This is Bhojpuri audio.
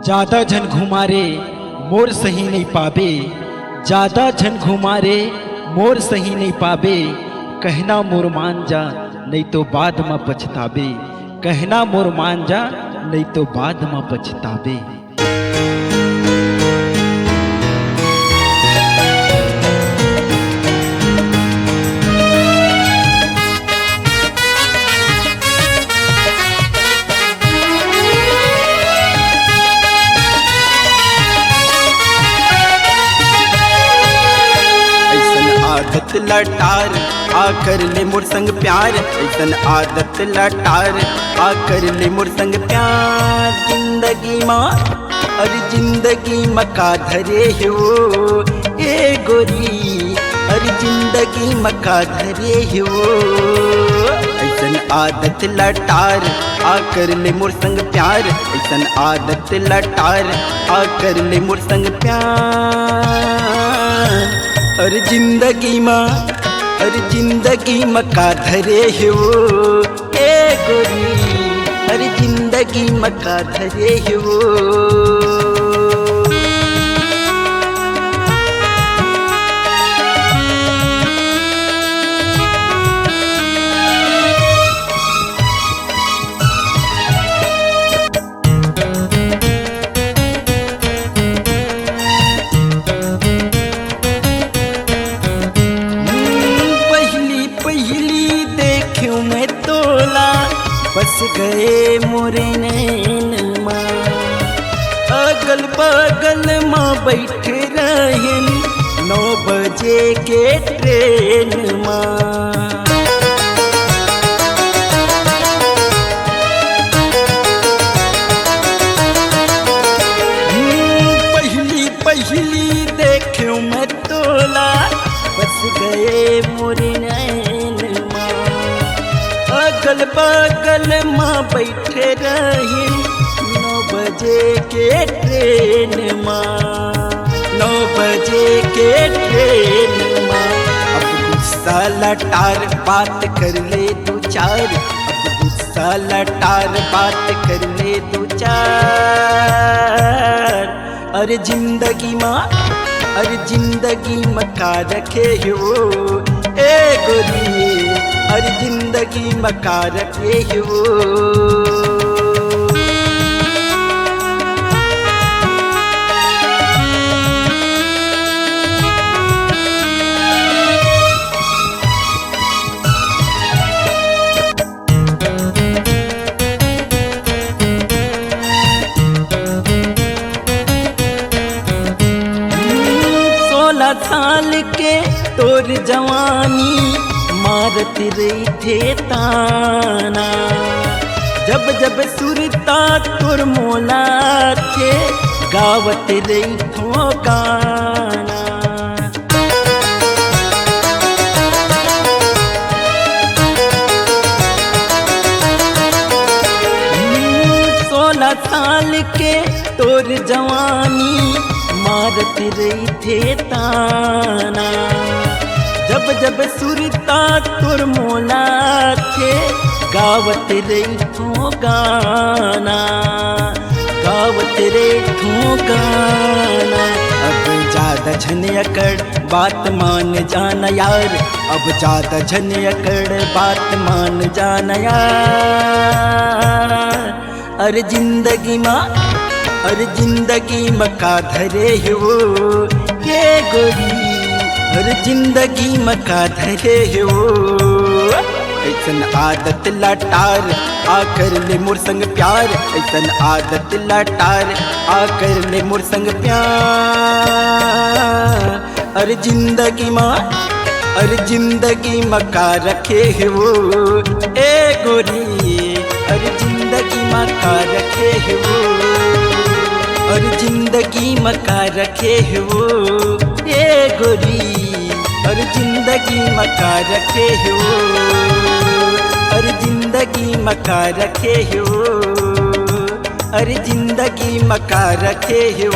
ज्यादा झन घुमारे मोर सही नहीं पाबे, ज्यादा झन घुमारे मोर सही नहीं पाबे। कहना मोर मान जा नहीं तो बाद में पछताबे, कहना मोर मान जा नहीं तो बाद में पछताबे। आदत लटार आकर ले मोर संग प्यार, ऐसन आदत लटार आकर ले मोर संग प्यार। जिंदगी माँ और जिंदगी मका धरे हो ए गोरी, और जिंदगी मका धरे हो। ऐसन आदत लटार आकर ले मोर संग प्यार, ऐसन आदत लटार आकर ले मोर संग प्यार। और जिंदगी माँ और जिंदगी मका धरे हो ए गोरी, और जिंदगी मका धरे हो। बस गए मोरे नैन माँ, अगल बगल माँ बैठ रहन 9 बजे के ट्रेन माँ। पहली पहली देखूं मैं तोला, बस गए मोरे नैन माँ, अगल बगल माँ बैठे रही 9 बजे के ट्रेन माँ, 9 बजे के ट्रेन माँ। अब गुस्सा लटार बात कर ले 2-4, अब गुस्सा लटार बात कर ले 2-4। अरे जिंदगी माँ अरे जिंदगी मका रखे हो ए गोरी, और जिंदगी मका रखे हो। साल के तोर जवानी मारत रही थे ताना, जब जब सुरता तोर मोला थे गावत रही थो गाना। 16 साल के तोर जवानी मारत रही थे ताना, जब जब सुरता तुर मोला थे गावत रही थो गाना, गावत रही थो गाना। अब ज्यादा झन अकड़ बात मान जाना यार, अब ज्यादा झन अकड़ बात मान जाना यार। अरे जिंदगी माँ और जिंदगी मका धरे हो ये गोरी, और जिंदगी मका धरे हो। ऐसन आदत लटार आकर ले मोर संग प्यार, ऐसन आदत लटार आकर ले मोर संग प्यार। और जिंदगी माँ और जिंदगी मका रखे हो ए गोरी, और जिंदगी मका रखे हो, और जिंदगी मका रखे हो ए गोरी, और जिंदगी मका रखे हो, और जिंदगी मका रखे हो, और जिंदगी मका रखे हो।